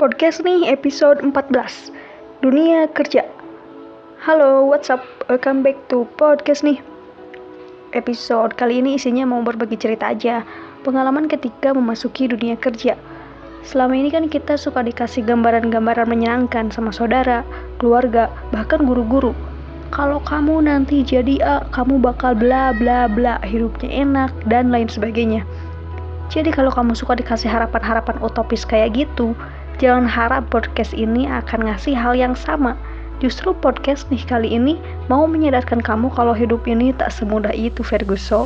Podcast nih episode 14 Dunia Kerja. Halo, what's up? Welcome back to podcast nih. Episode kali ini isinya mau berbagi cerita aja, pengalaman ketika memasuki dunia kerja. Selama ini kan kita suka dikasih gambaran-gambaran menyenangkan sama saudara, keluarga, bahkan guru-guru. Kalau kamu nanti jadi A, kamu bakal bla bla bla, hidupnya enak dan lain sebagainya. Jadi kalau kamu suka dikasih harapan-harapan utopis kayak gitu, jangan harap podcast ini akan ngasih hal yang sama. Justru podcast nih kali ini mau menyadarkan kamu kalau hidup ini tak semudah itu, Ferguson.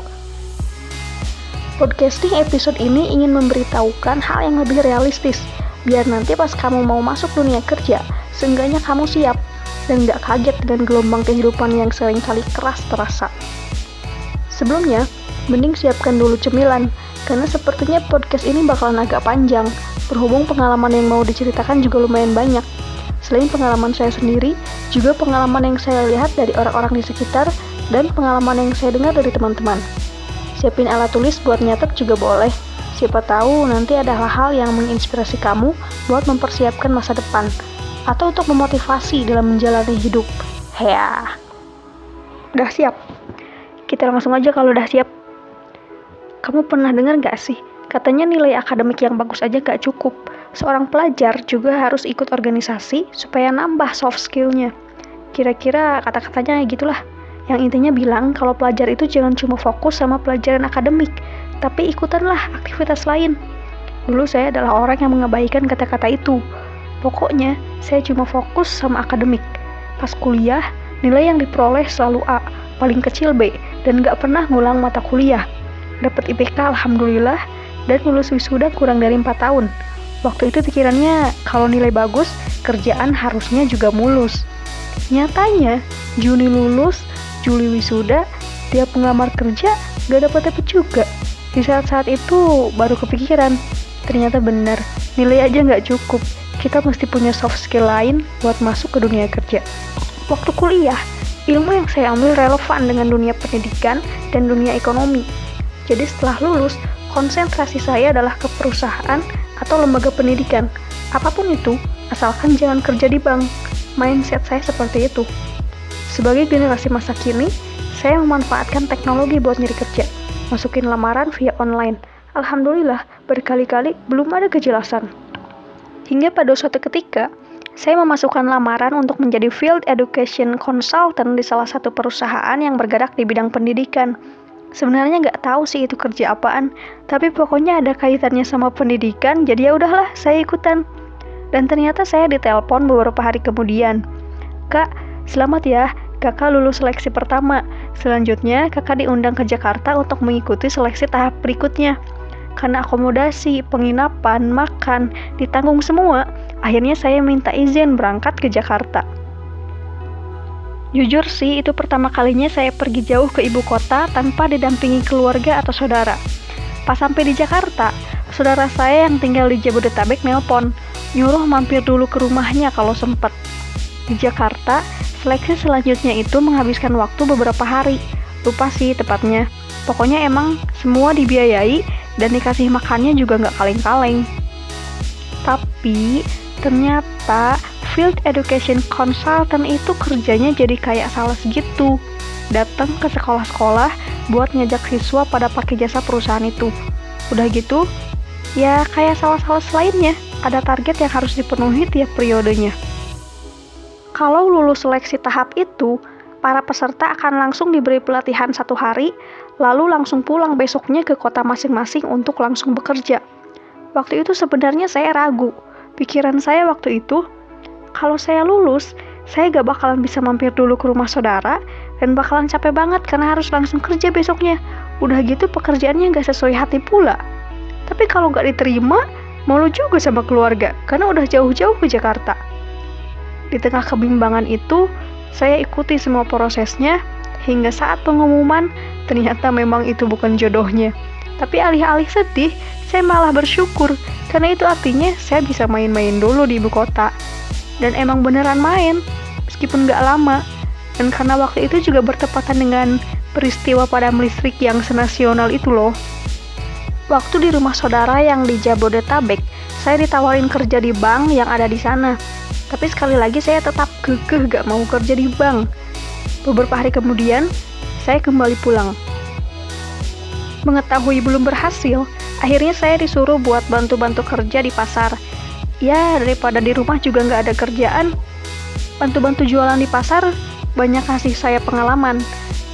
Podcasting episode ini ingin memberitahukan hal yang lebih realistis, biar nanti pas kamu mau masuk dunia kerja, seenggaknya kamu siap dan gak kaget dengan gelombang kehidupan yang seringkali keras terasa. Sebelumnya, mending siapkan dulu cemilan, karena sepertinya podcast ini bakalan agak panjang, berhubung pengalaman yang mau diceritakan juga lumayan banyak. Selain pengalaman saya sendiri, juga pengalaman yang saya lihat dari orang-orang di sekitar, dan pengalaman yang saya dengar dari teman-teman. Siapin alat tulis buat nyatet juga boleh. Siapa tahu nanti ada hal-hal yang menginspirasi kamu buat mempersiapkan masa depan, atau untuk memotivasi dalam menjalani hidup. Ya, udah siap? Kita langsung aja kalau udah siap. Kamu pernah dengar gak sih? Katanya nilai akademik yang bagus aja gak cukup. Seorang pelajar juga harus ikut organisasi supaya nambah soft skill-nya. Kira-kira kata-katanya gitulah. Yang intinya bilang kalau pelajar itu jangan cuma fokus sama pelajaran akademik, tapi ikutanlah aktivitas lain. Dulu saya adalah orang yang mengabaikan kata-kata itu. Pokoknya, saya cuma fokus sama akademik. Pas kuliah, nilai yang diperoleh selalu A, paling kecil B, dan gak pernah ngulang mata kuliah. Dapat IPK alhamdulillah, dan lulus wisuda kurang dari 4 tahun. Waktu itu pikirannya kalau nilai bagus, kerjaan harusnya juga mulus. Nyatanya, Juni lulus, Juli wisuda, tiap pengamar kerja gak dapat juga. Di saat-saat itu baru kepikiran, ternyata benar, nilai aja gak cukup. Kita mesti punya soft skill lain buat masuk ke dunia kerja. Waktu kuliah, ilmu yang saya ambil relevan dengan dunia pendidikan dan dunia ekonomi. Jadi setelah lulus, konsentrasi saya adalah ke perusahaan atau lembaga pendidikan. Apapun itu, asalkan jangan kerja di bank. Mindset saya seperti itu. Sebagai generasi masa kini, saya memanfaatkan teknologi buat nyari kerja. Masukin lamaran via online. Alhamdulillah, berkali-kali belum ada kejelasan. Hingga pada suatu ketika, saya memasukkan lamaran untuk menjadi Field Education Consultant di salah satu perusahaan yang bergerak di bidang pendidikan. Sebenarnya nggak tahu sih itu kerja apaan, tapi pokoknya ada kaitannya sama pendidikan, jadi ya udahlah saya ikutan. Dan ternyata saya ditelepon beberapa hari kemudian. Kak, selamat ya, kakak lulus seleksi pertama. Selanjutnya kakak diundang ke Jakarta untuk mengikuti seleksi tahap berikutnya. Karena akomodasi, penginapan, makan, ditanggung semua, akhirnya saya minta izin berangkat ke Jakarta. Jujur sih, itu pertama kalinya saya pergi jauh ke ibu kota tanpa didampingi keluarga atau saudara. Pas sampai di Jakarta, saudara saya yang tinggal di Jabodetabek nelpon, nyuruh mampir dulu ke rumahnya kalau sempet. Di Jakarta, seleksi selanjutnya itu menghabiskan waktu beberapa hari. Lupa sih tepatnya. Pokoknya emang semua dibiayai dan dikasih makannya juga nggak kaleng-kaleng. Tapi ternyata Field Education Consultant itu kerjanya jadi kayak sales gitu. Datang ke sekolah-sekolah buat ngajak siswa pada pakai jasa perusahaan itu. Udah gitu, ya kayak sales-sales lainnya, ada target yang harus dipenuhi tiap periodenya. Kalau lulus seleksi tahap itu, para peserta akan langsung diberi pelatihan 1 hari, lalu langsung pulang besoknya ke kota masing-masing untuk langsung bekerja. Waktu itu sebenarnya saya ragu. Pikiran saya waktu itu, kalau saya lulus, saya gak bakalan bisa mampir dulu ke rumah saudara, dan bakalan capek banget karena harus langsung kerja besoknya. Udah gitu pekerjaannya gak sesuai hati pula. Tapi kalau gak diterima, malu juga sama keluarga, karena udah jauh-jauh ke Jakarta. Di tengah kebimbangan itu, saya ikuti semua prosesnya, hingga saat pengumuman, ternyata memang itu bukan jodohnya. Tapi alih-alih sedih, saya malah bersyukur, karena itu artinya saya bisa main-main dulu di ibu kota. Dan emang beneran main, meskipun gak lama. Dan karena waktu itu juga bertepatan dengan peristiwa padam listrik yang senasional itu loh. Waktu di rumah saudara yang di Jabodetabek, saya ditawarin kerja di bank yang ada di sana. Tapi sekali lagi saya tetap kekeh gak mau kerja di bank. Beberapa hari kemudian, saya kembali pulang. Mengetahui belum berhasil, akhirnya saya disuruh buat bantu-bantu kerja di pasar. Ya, daripada di rumah juga nggak ada kerjaan. Bantu-bantu jualan di pasar, banyak kasih saya pengalaman.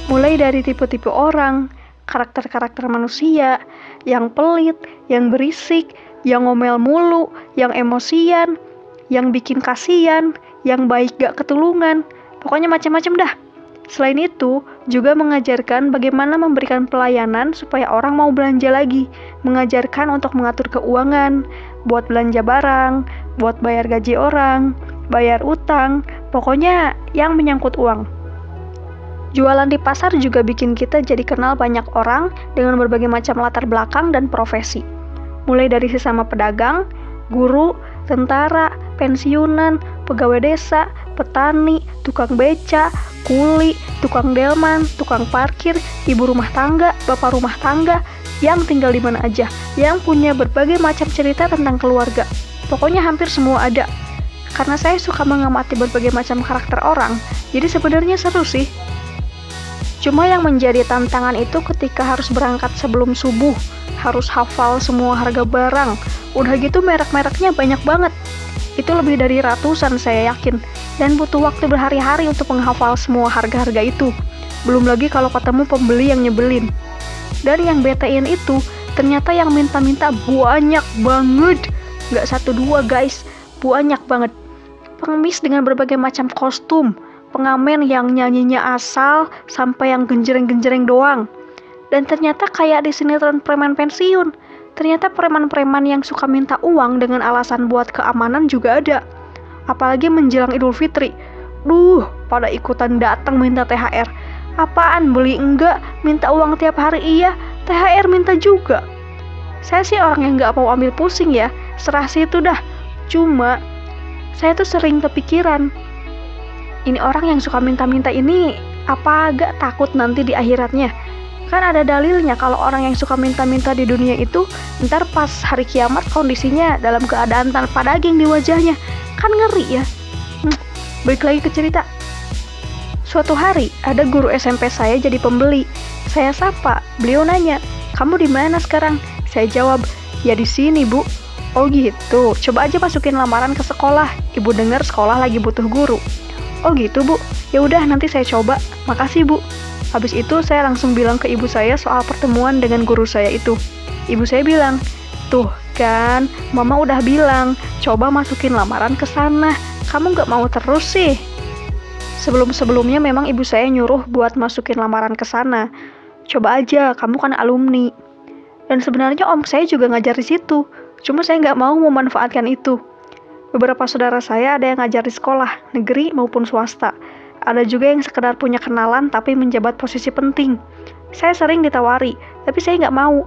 Mulai dari tipe-tipe orang, karakter-karakter manusia, yang pelit, yang berisik, yang ngomel mulu, yang emosian, yang bikin kasihan, yang baik gak ketulungan. Pokoknya macam-macam dah. Selain itu, juga mengajarkan bagaimana memberikan pelayanan supaya orang mau belanja lagi, mengajarkan untuk mengatur keuangan, buat belanja barang, buat bayar gaji orang, bayar utang, pokoknya yang menyangkut uang. Jualan di pasar juga bikin kita jadi kenal banyak orang dengan berbagai macam latar belakang dan profesi. Mulai dari sesama pedagang, guru, tentara, pensiunan, pegawai desa, petani, tukang beca, kuli, tukang delman, tukang parkir, ibu rumah tangga, bapak rumah tangga, yang tinggal di mana aja, yang punya berbagai macam cerita tentang keluarga. Pokoknya hampir semua ada. Karena saya suka mengamati berbagai macam karakter orang, jadi sebenarnya seru sih. Cuma yang menjadi tantangan itu ketika harus berangkat sebelum subuh, harus hafal semua harga barang. Udah gitu merek-mereknya banyak banget. Itu lebih dari ratusan saya yakin, dan butuh waktu berhari-hari untuk menghafal semua harga-harga itu. Belum lagi kalau ketemu pembeli yang nyebelin. Dan yang betein itu, ternyata yang minta-minta banyak banget. Nggak satu dua guys, banyak banget. Pengemis dengan berbagai macam kostum, pengamen yang nyanyinya asal sampai yang genjreng-genjreng doang. Dan ternyata kayak di sinetron preman pensiun, ternyata preman-preman yang suka minta uang dengan alasan buat keamanan juga ada. Apalagi menjelang Idul Fitri. Pada ikutan datang minta THR. Apaan beli enggak, minta uang tiap hari iya, THR minta juga. Saya sih orang yang nggak mau ambil pusing ya, serah situ dah. Cuma, saya tuh sering kepikiran, ini orang yang suka minta-minta ini apa agak takut nanti di akhiratnya? Kan ada dalilnya kalau orang yang suka minta-minta di dunia itu ntar pas hari kiamat kondisinya dalam keadaan tanpa daging di wajahnya. Kan ngeri ya. Balik lagi ke cerita. Suatu hari ada guru SMP saya jadi pembeli. Saya sapa, beliau nanya, "Kamu di mana sekarang?" Saya jawab, "Ya di sini, Bu." "Oh gitu, coba aja masukin lamaran ke sekolah. Ibu dengar sekolah lagi butuh guru." "Oh gitu, Bu. Ya udah nanti saya coba. Makasih, Bu." Habis itu saya langsung bilang ke ibu saya soal pertemuan dengan guru saya itu. Ibu saya bilang, "Tuh kan, Mama udah bilang, coba masukin lamaran ke sana. Kamu nggak mau terus sih." Sebelum-sebelumnya memang ibu saya nyuruh buat masukin lamaran ke sana. "Coba aja, kamu kan alumni." Dan sebenarnya om saya juga ngajar di situ. Cuma saya nggak mau memanfaatkan itu. Beberapa saudara saya ada yang ngajar di sekolah, negeri maupun swasta. Ada juga yang sekedar punya kenalan tapi menjabat posisi penting. Saya sering ditawari, tapi saya nggak mau.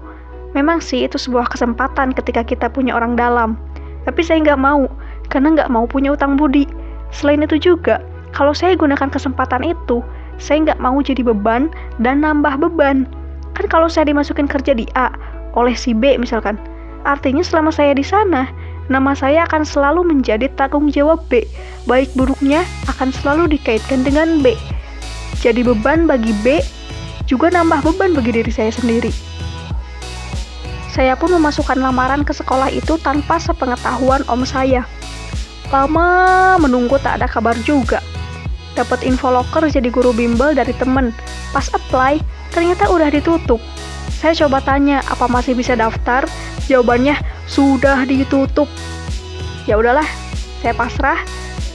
Memang sih itu sebuah kesempatan ketika kita punya orang dalam. Tapi saya nggak mau, karena nggak mau punya utang budi. Selain itu juga, kalau saya gunakan kesempatan itu, saya nggak mau jadi beban dan nambah beban. Kan kalau saya dimasukin kerja di A oleh si B misalkan, artinya selama saya di sana, nama saya akan selalu menjadi tanggung jawab B. Baik buruknya akan selalu dikaitkan dengan B. Jadi beban bagi B, juga nambah beban bagi diri saya sendiri. Saya pun memasukkan lamaran ke sekolah itu tanpa sepengetahuan om saya. Lama menunggu tak ada kabar juga. Dapat info loker jadi guru bimbel dari temen. Pas apply, ternyata udah ditutup. Saya coba tanya, apa masih bisa daftar? Jawabannya, sudah ditutup. Ya udahlah, saya pasrah,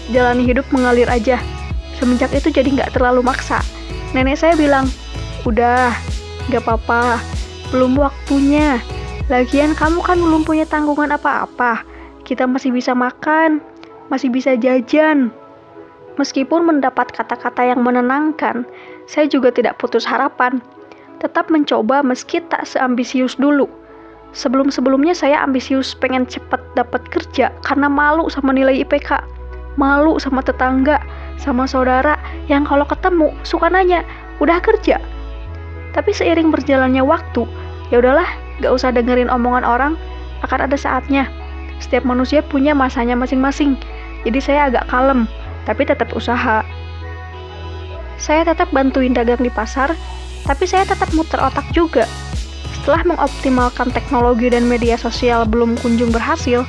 jalani hidup mengalir aja. Semenjak itu jadi nggak terlalu maksa. Nenek saya bilang, "Udah, nggak apa-apa, belum waktunya. Lagian kamu kan belum punya tanggungan apa-apa. Kita masih bisa makan, masih bisa jajan." Meskipun mendapat kata-kata yang menenangkan, saya juga tidak putus harapan. Tetap mencoba meski tak seambisius dulu. Sebelum-sebelumnya saya ambisius pengen cepet dapat kerja karena malu sama nilai IPK. Malu sama tetangga, sama saudara yang kalau ketemu suka nanya, "Udah kerja?" Tapi seiring berjalannya waktu, ya udahlah, gak usah dengerin omongan orang, akan ada saatnya. Setiap manusia punya masanya masing-masing. Jadi saya agak kalem, tapi tetap usaha. Saya tetap bantuin dagang di pasar, tapi saya tetap muter otak juga. Setelah mengoptimalkan teknologi dan media sosial belum kunjung berhasil,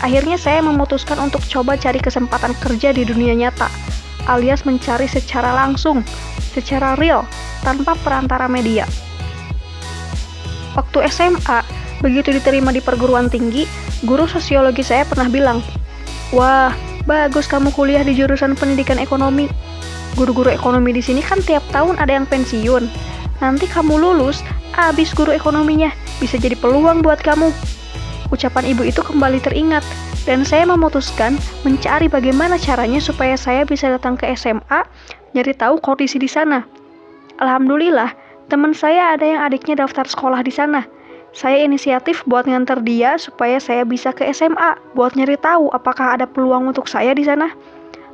akhirnya saya memutuskan untuk coba cari kesempatan kerja di dunia nyata, alias mencari secara langsung, secara real, tanpa perantara media. Waktu SMA, begitu diterima di perguruan tinggi, guru sosiologi saya pernah bilang, "Wah, bagus kamu kuliah di jurusan pendidikan ekonomi. Guru-guru ekonomi di sini kan tiap tahun ada yang pensiun. Nanti kamu lulus, habis guru ekonominya, bisa jadi peluang buat kamu." Ucapan ibu itu kembali teringat, dan saya memutuskan mencari bagaimana caranya supaya saya bisa datang ke SMA, nyari tahu kondisi di sana. Alhamdulillah, teman saya ada yang adiknya daftar sekolah di sana. Saya inisiatif buat nganter dia supaya saya bisa ke SMA, buat nyari tahu apakah ada peluang untuk saya di sana.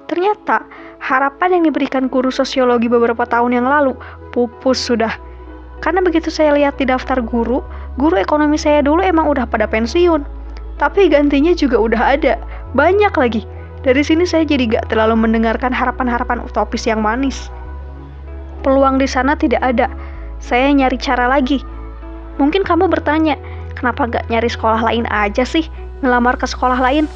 Ternyata, harapan yang diberikan guru sosiologi beberapa tahun yang lalu pupus sudah. Karena begitu saya lihat di daftar guru ekonomi saya dulu emang udah pada pensiun. Tapi gantinya juga udah ada, banyak lagi. Dari sini saya jadi gak terlalu mendengarkan harapan-harapan utopis yang manis. Peluang di sana tidak ada. Saya nyari cara lagi. Mungkin kamu bertanya, kenapa gak nyari sekolah lain aja sih? Ngelamar ke sekolah lain?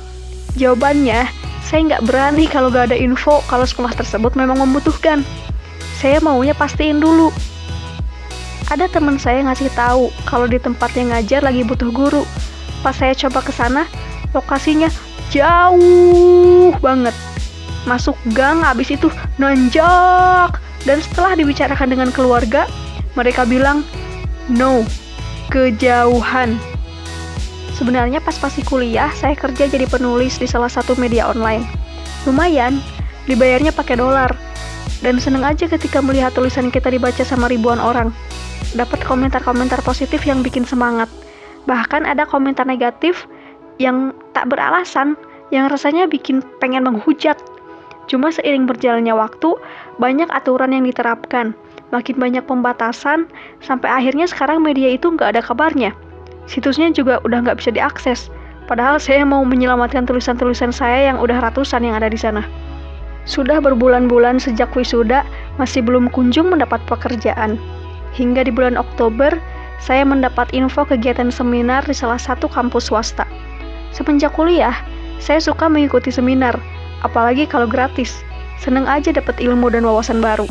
Jawabannya, saya nggak berani kalau gak ada info kalau sekolah tersebut memang membutuhkan. Saya maunya pastiin dulu. Ada teman saya ngasih tahu kalau di tempat yang ngajar lagi butuh guru. Pas saya coba ke sana, lokasinya jauh banget. Masuk gang, habis itu nanjak. Dan setelah dibicarakan dengan keluarga, mereka bilang, "No, kejauhan." Sebenarnya pas masih kuliah, saya kerja jadi penulis di salah satu media online. Lumayan, dibayarnya pakai dolar. Dan seneng aja ketika melihat tulisan kita dibaca sama ribuan orang. Dapat komentar-komentar positif yang bikin semangat. Bahkan ada komentar negatif yang tak beralasan, yang rasanya bikin pengen menghujat. Cuma seiring berjalannya waktu, banyak aturan yang diterapkan. Makin banyak pembatasan, sampai akhirnya sekarang media itu nggak ada kabarnya. Situsnya juga udah nggak bisa diakses. Padahal saya mau menyelamatkan tulisan-tulisan saya yang udah ratusan yang ada di sana. Sudah berbulan-bulan sejak wisuda, masih belum kunjung mendapat pekerjaan. Hingga di bulan Oktober, saya mendapat info kegiatan seminar di salah satu kampus swasta. Semenjak kuliah, saya suka mengikuti seminar, apalagi kalau gratis. Seneng aja dapat ilmu dan wawasan baru.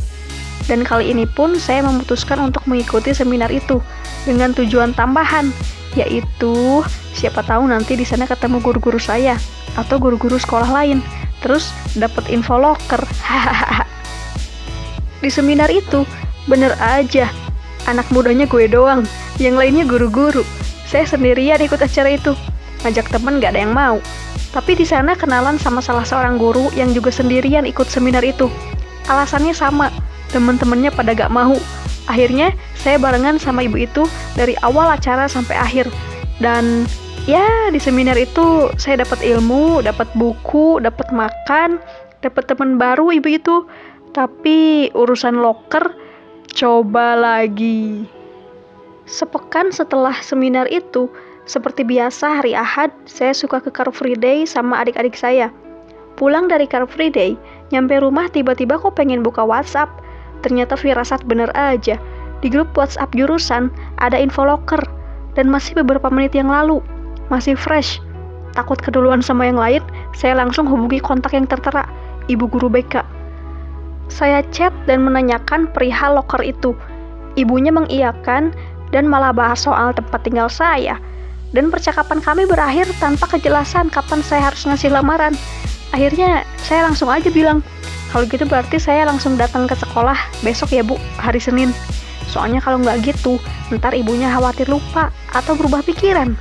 Dan kali ini pun saya memutuskan untuk mengikuti seminar itu dengan tujuan tambahan, yaitu siapa tahu nanti di sana ketemu guru-guru saya atau guru-guru sekolah lain, terus dapat info loker. Di seminar itu bener aja, anak mudanya gue doang, yang lainnya guru-guru. Saya sendirian ikut acara itu, ngajak temen gak ada yang mau. Tapi di sana kenalan sama salah seorang guru yang juga sendirian ikut seminar itu. Alasannya sama, temen-temennya pada gak mau. Akhirnya saya barengan sama ibu itu dari awal acara sampai akhir. Dan ya di seminar itu saya dapat ilmu, dapat buku, dapat makan, dapat teman baru ibu itu. Tapi urusan loker coba lagi. Sepekan setelah seminar itu, seperti biasa hari Ahad, saya suka ke Car Free Day sama adik-adik saya. Pulang dari Car Free Day, nyampe rumah tiba-tiba kok pengen buka WhatsApp. Ternyata firasat bener aja. Di grup WhatsApp jurusan ada info loker. Dan masih beberapa menit yang lalu. Masih fresh. Takut keduluan sama yang lain, saya langsung hubungi kontak yang tertera, ibu guru BK. Saya chat dan menanyakan perihal loker itu. Ibunya mengiyakan dan malah bahas soal tempat tinggal saya. Dan percakapan kami berakhir tanpa kejelasan kapan saya harus ngasih lamaran. Akhirnya saya langsung aja bilang, kalau gitu berarti saya langsung datang ke sekolah besok ya Bu, hari Senin. Soalnya kalau nggak gitu, ntar ibunya khawatir lupa atau berubah pikiran.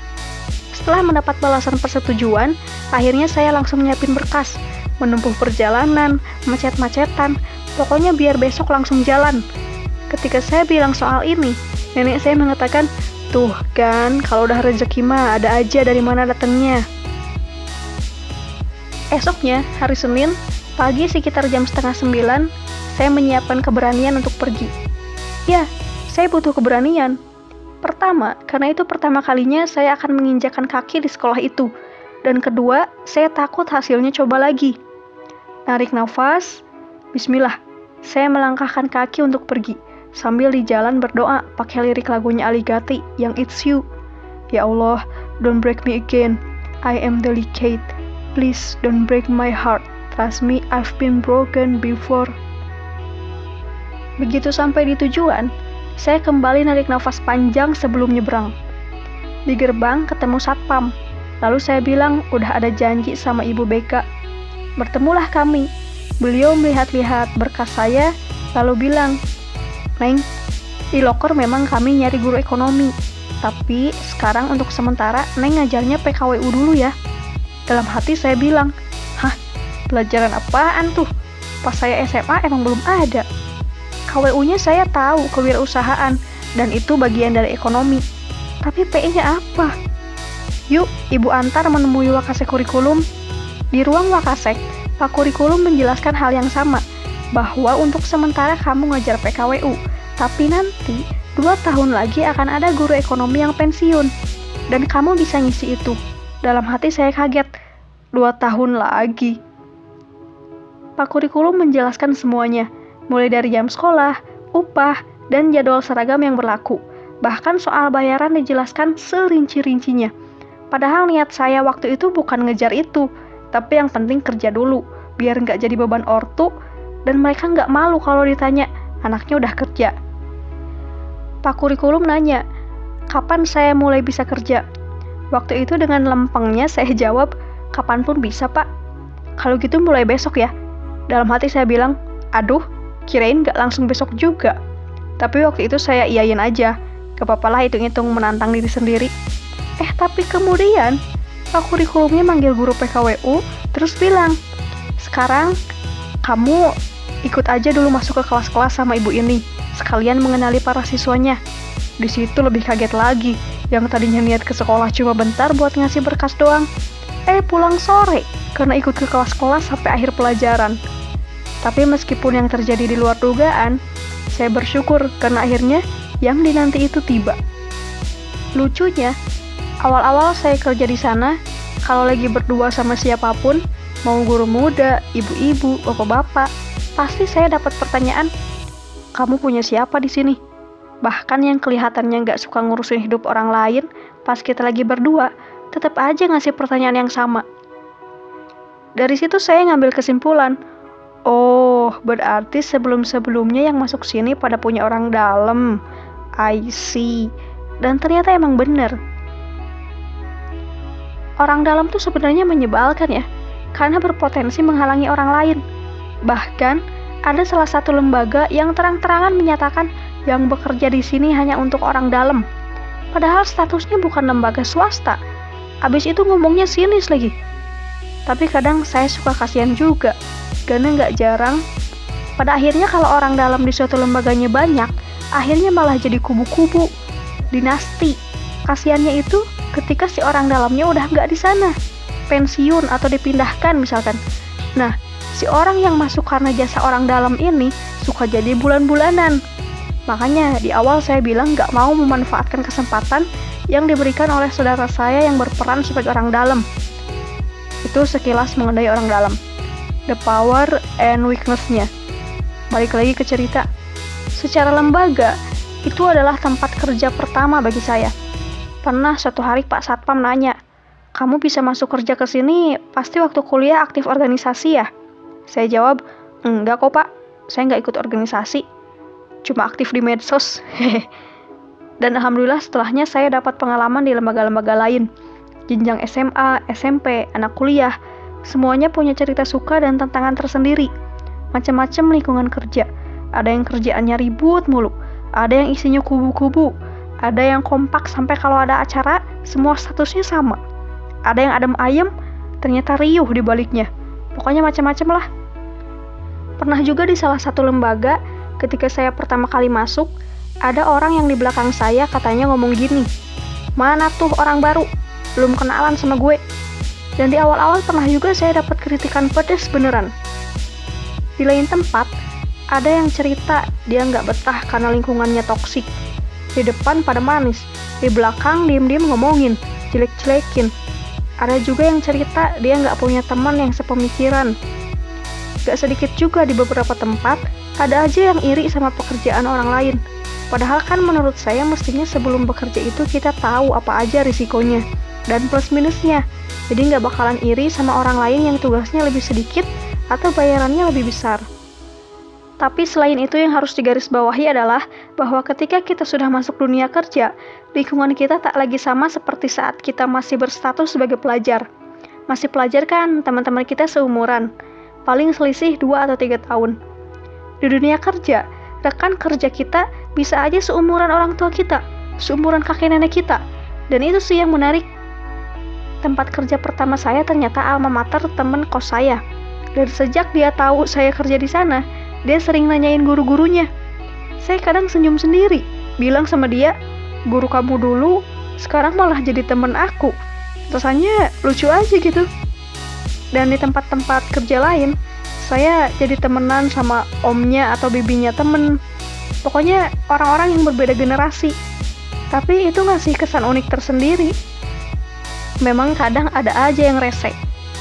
Setelah mendapat balasan persetujuan, akhirnya saya langsung nyiapin berkas, menempuh perjalanan, macet-macetan, pokoknya biar besok langsung jalan. Ketika saya bilang soal ini, nenek saya mengatakan, "Tuh kan, kalau udah rezeki mah ada aja dari mana datangnya." Esoknya, hari Senin, pagi sekitar jam 8:30, saya menyiapkan keberanian untuk pergi. Ya, saya butuh keberanian. Pertama, karena itu pertama kalinya saya akan menginjakkan kaki di sekolah itu. Dan kedua, saya takut hasilnya coba lagi. Narik nafas, bismillah. Saya melangkahkan kaki untuk pergi, sambil di jalan berdoa pakai lirik lagunya Ali Gati yang It's You. Ya Allah, don't break me again. I am delicate. Please don't break my heart. Trust me, I've been broken before. Begitu sampai di tujuan, saya kembali narik nafas panjang sebelum nyebrang. Di gerbang ketemu satpam. Lalu saya bilang udah ada janji sama Ibu BK. Bertemulah kami. Beliau melihat-lihat berkas saya, lalu bilang, "Neng, di loker memang kami nyari guru ekonomi. Tapi sekarang untuk sementara Neng ngajarnya PKWU dulu ya." Dalam hati saya bilang, "Hah, pelajaran apaan tuh? Pas saya SMA emang belum ada. KWU-nya saya tahu kewirausahaan, dan itu bagian dari ekonomi. Tapi PE-nya apa? Yuk, Ibu antar menemui Wakasek Kurikulum." Di ruang Wakasek, Pak Kurikulum menjelaskan hal yang sama, bahwa untuk sementara kamu ngajar PKWU, tapi nanti 2 tahun lagi akan ada guru ekonomi yang pensiun, dan kamu bisa ngisi itu. Dalam hati saya kaget, 2 tahun lagi. Pak Kurikulum menjelaskan semuanya, mulai dari jam sekolah, upah, dan jadwal seragam yang berlaku. Bahkan soal bayaran dijelaskan serinci-rincinya. Padahal niat saya waktu itu bukan ngejar itu, tapi yang penting kerja dulu, biar nggak jadi beban ortu, dan mereka nggak malu kalau ditanya, anaknya udah kerja. Pak Kurikulum nanya, kapan saya mulai bisa kerja? Waktu itu dengan lempengnya saya jawab, kapanpun bisa Pak. Kalau gitu mulai besok ya. Dalam hati saya bilang, aduh, kirain nggak langsung besok juga. Tapi waktu itu saya iyain aja, gak apa-apa lah hitung-hitung menantang diri sendiri. Tapi kemudian Pak Kurikulumnya manggil guru PKWU, terus bilang, sekarang kamu ikut aja dulu masuk ke kelas-kelas sama ibu ini, sekalian mengenali para siswanya. Di situ lebih kaget lagi, yang tadinya niat ke sekolah cuma bentar buat ngasih berkas doang. Pulang sore, karena ikut ke kelas-kelas sampai akhir pelajaran. Tapi meskipun yang terjadi di luar dugaan, saya bersyukur karena akhirnya yang dinanti itu tiba. Lucunya, awal-awal saya kerja di sana, kalau lagi berdua sama siapapun, mau guru muda, ibu-ibu, bapak-bapak, pasti saya dapat pertanyaan, kamu punya siapa di sini? Bahkan yang kelihatannya nggak suka ngurusin hidup orang lain, pas kita lagi berdua, tetap aja ngasih pertanyaan yang sama. Dari situ saya ngambil kesimpulan, oh, berarti sebelum-sebelumnya yang masuk sini pada punya orang dalam. I see. Dan ternyata emang bener. Orang dalam tuh sebenarnya menyebalkan ya, karena berpotensi menghalangi orang lain. Bahkan, ada salah satu lembaga yang terang-terangan menyatakan yang bekerja di sini hanya untuk orang dalam. Padahal statusnya bukan lembaga swasta. Abis itu ngomongnya sinis lagi. Tapi kadang saya suka kasihan juga, karena nggak jarang. Pada akhirnya kalau orang dalam di suatu lembaganya banyak, akhirnya malah jadi kubu-kubu, dinasti. Kasihannya itu ketika si orang dalamnya udah nggak di sana, pensiun atau dipindahkan misalkan. Nah, si orang yang masuk karena jasa orang dalam ini suka jadi bulan-bulanan. Makanya di awal saya bilang nggak mau memanfaatkan kesempatan yang diberikan oleh saudara saya yang berperan sebagai orang dalam. Itu sekilas mengenai orang dalam. The power and weakness-nya. Balik lagi ke cerita. Secara lembaga, itu adalah tempat kerja pertama bagi saya. Pernah suatu hari Pak Satpam nanya, kamu bisa masuk kerja ke sini pasti waktu kuliah aktif organisasi ya? Saya jawab, enggak kok Pak, saya nggak ikut organisasi. Cuma aktif di medsos. Dan alhamdulillah setelahnya saya dapat pengalaman di lembaga-lembaga lain. Jenjang SMA, SMP, anak kuliah, semuanya punya cerita suka dan tantangan tersendiri. Macam-macam lingkungan kerja. Ada yang kerjaannya ribut mulu, ada yang isinya kubu-kubu, ada yang kompak sampai kalau ada acara, semua statusnya sama. Ada yang adem ayem, ternyata riuh di baliknya. Pokoknya macam-macam lah. Pernah juga di salah satu lembaga, ketika saya pertama kali masuk, ada orang yang di belakang saya katanya ngomong gini, mana tuh orang baru, belum kenalan sama gue. Dan di awal-awal pernah juga saya dapat kritikan pedes beneran. Di lain tempat, ada yang cerita dia nggak betah karena lingkungannya toksik. Di depan pada manis, di belakang diem-diem ngomongin, jelek-jelekin. Ada juga yang cerita dia nggak punya teman yang sepemikiran. Gak sedikit juga di beberapa tempat, ada aja yang iri sama pekerjaan orang lain. Padahal kan menurut saya mestinya sebelum bekerja itu kita tahu apa aja risikonya dan plus minusnya. Jadi nggak bakalan iri sama orang lain yang tugasnya lebih sedikit atau bayarannya lebih besar. Tapi selain itu yang harus digarisbawahi adalah bahwa ketika kita sudah masuk dunia kerja, lingkungan kita tak lagi sama seperti saat kita masih berstatus sebagai pelajar. Masih pelajar kan teman-teman kita seumuran, paling selisih 2 atau 3 tahun. Di dunia kerja, rekan kerja kita bisa aja seumuran orang tua kita, seumuran kakek nenek kita. Dan itu sih yang menarik. Tempat kerja pertama saya ternyata alma mater teman kos saya. Dan sejak dia tahu saya kerja di sana, dia sering nanyain guru-gurunya. Saya kadang senyum sendiri, bilang sama dia, guru kamu dulu, sekarang malah jadi temen aku. Rasanya lucu aja gitu. Dan di tempat-tempat kerja lain, saya jadi temenan sama omnya atau bibinya temen. Pokoknya orang-orang yang berbeda generasi. Tapi itu ngasih kesan unik tersendiri. Memang kadang ada aja yang rese.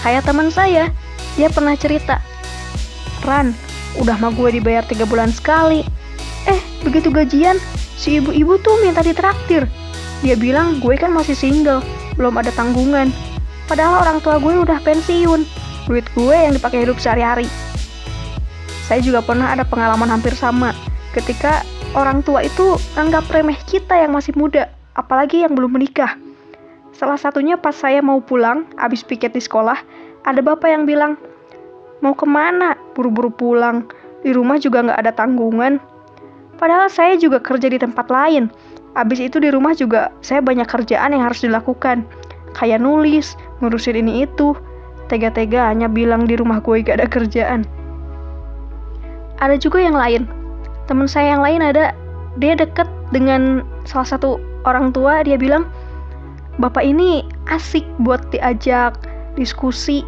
Kayak teman saya, dia pernah cerita, Ran, udah mah gue dibayar 3 bulan sekali. Begitu gajian, si ibu-ibu tuh minta ditraktir. Dia bilang gue kan masih single, belum ada tanggungan. Padahal orang tua gue udah pensiun, duit gue yang dipakai hidup sehari-hari. Saya juga pernah ada pengalaman hampir sama, ketika orang tua itu anggap remeh kita yang masih muda, apalagi yang belum menikah. Salah satunya pas saya mau pulang, abis piket di sekolah, ada bapak yang bilang, mau kemana? Buru-buru pulang, di rumah juga nggak ada tanggungan. Padahal saya juga kerja di tempat lain. Abis itu di rumah juga saya banyak kerjaan yang harus dilakukan. Kayak nulis, ngurusin ini itu. Tega-teganya bilang di rumah gue gak ada kerjaan. Ada juga yang lain. Temen saya yang lain ada, dia deket dengan salah satu orang tua, dia bilang, bapak ini asik buat diajak diskusi.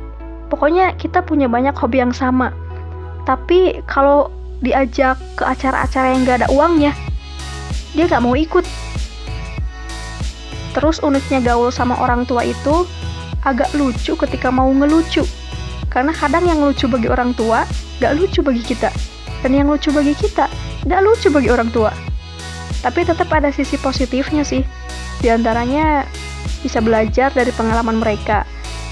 Pokoknya kita punya banyak hobi yang sama. Tapi kalau diajak ke acara-acara yang gak ada uangnya, dia gak mau ikut. Terus uniknya gaul sama orang tua itu agak lucu ketika mau ngelucu. Karena kadang yang lucu bagi orang tua gak lucu bagi kita. Dan yang lucu bagi kita gak lucu bagi orang tua. Tapi tetap ada sisi positifnya sih. Di antaranya bisa belajar dari pengalaman mereka,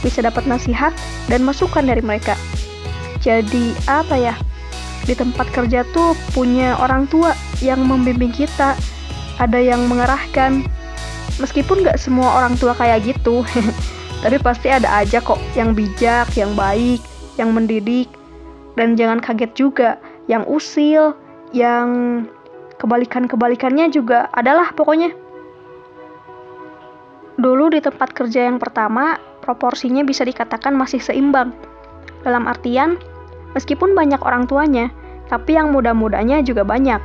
bisa dapat nasihat dan masukan dari mereka. Jadi di tempat kerja tuh punya orang tua yang membimbing kita, ada yang mengarahkan. Meskipun gak semua orang tua kayak gitu, tapi pasti ada aja kok yang bijak, yang baik, yang mendidik. Dan jangan kaget juga, yang usil, yang kebalikannya juga adalah pokoknya. Dulu di tempat kerja yang pertama, proporsinya bisa dikatakan masih seimbang. Dalam artian, meskipun banyak orang tuanya, tapi yang muda-mudanya juga banyak.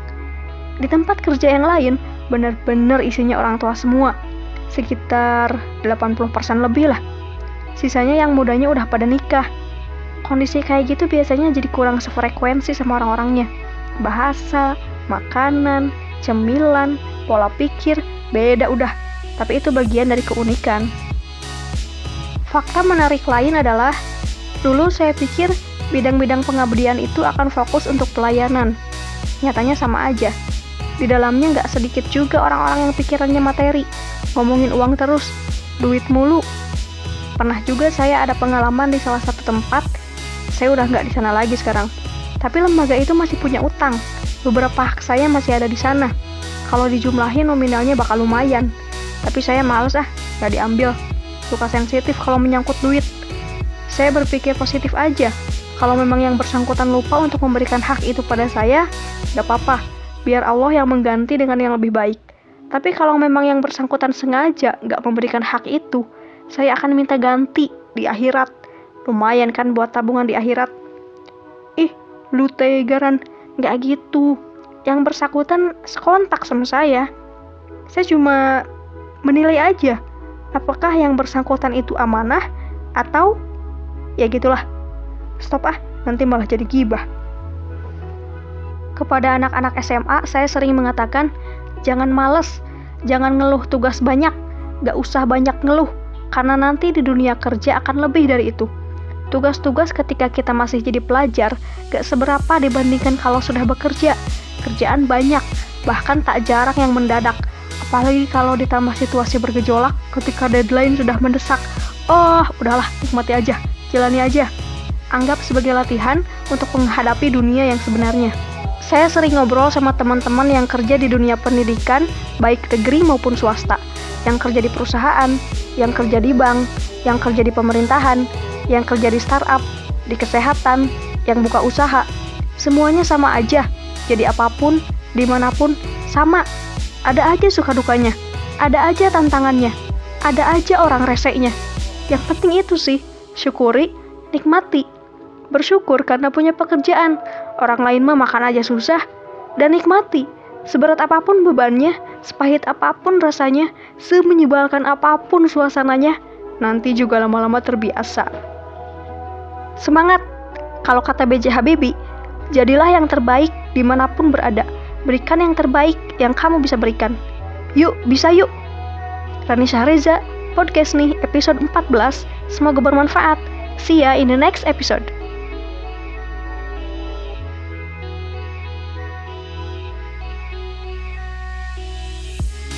Di tempat kerja yang lain, benar-benar isinya orang tua semua. Sekitar 80% lebih lah. Sisanya yang mudanya udah pada nikah. Kondisi kayak gitu biasanya jadi kurang sefrekuensi sama orang-orangnya. Bahasa, makanan, cemilan, pola pikir, beda udah. Tapi itu bagian dari keunikan. Fakta menarik lain adalah, dulu saya pikir bidang-bidang pengabdian itu akan fokus untuk pelayanan. Nyatanya sama aja. Di dalamnya nggak sedikit juga orang-orang yang pikirannya materi, ngomongin uang terus, duit mulu. Pernah juga saya ada pengalaman di salah satu tempat, saya udah nggak di sana lagi sekarang. Tapi lembaga itu masih punya utang. Beberapa hak saya masih ada di sana. Kalau dijumlahin nominalnya bakal lumayan. Tapi saya males gak diambil. Suka sensitif kalau menyangkut duit. Saya berpikir positif aja. Kalau memang yang bersangkutan lupa untuk memberikan hak itu pada saya, gak apa-apa. Biar Allah yang mengganti dengan yang lebih baik. Tapi kalau memang yang bersangkutan sengaja gak memberikan hak itu, saya akan minta ganti di akhirat. Lumayan kan buat tabungan di akhirat. Lu tegaran. Gak gitu. Yang bersangkutan sekontak sama saya. Saya cuma menilai aja apakah yang bersangkutan itu amanah atau ya gitulah. Stop nanti malah jadi gibah. Kepada anak-anak SMA saya sering mengatakan, jangan males, jangan ngeluh tugas banyak, gak usah banyak ngeluh. karena nanti di dunia kerja akan lebih dari itu. Tugas-tugas ketika kita masih jadi pelajar gak seberapa dibandingkan kalau sudah bekerja. Kerjaan banyak, bahkan tak jarang yang mendadak. Apalagi kalau ditambah situasi bergejolak ketika deadline sudah mendesak. Oh, udahlah, nikmati aja, jalani aja. Anggap sebagai latihan untuk menghadapi dunia yang sebenarnya. Saya sering ngobrol sama teman-teman yang kerja di dunia pendidikan, baik negeri maupun swasta. Yang kerja di perusahaan, yang kerja di bank, yang kerja di pemerintahan, yang kerja di startup, di kesehatan, yang buka usaha. Semuanya sama aja. Jadi apapun, dimanapun, sama. Ada aja suka dukanya. Ada aja tantangannya. Ada aja orang reseknya. Yang penting itu sih, syukuri, nikmati. Bersyukur karena punya pekerjaan. Orang lain mah makan aja susah. Dan nikmati. Seberat apapun bebannya, sepahit apapun rasanya, semenyebalkan apapun suasananya, nanti juga lama-lama terbiasa. Semangat! Kalau kata B.J. Habibie, jadilah yang terbaik dimanapun berada. Berikan yang terbaik yang kamu bisa berikan. Yuk, bisa yuk! Rani Syahreza, podcast nih, episode 14. Semoga bermanfaat. See ya in the next episode.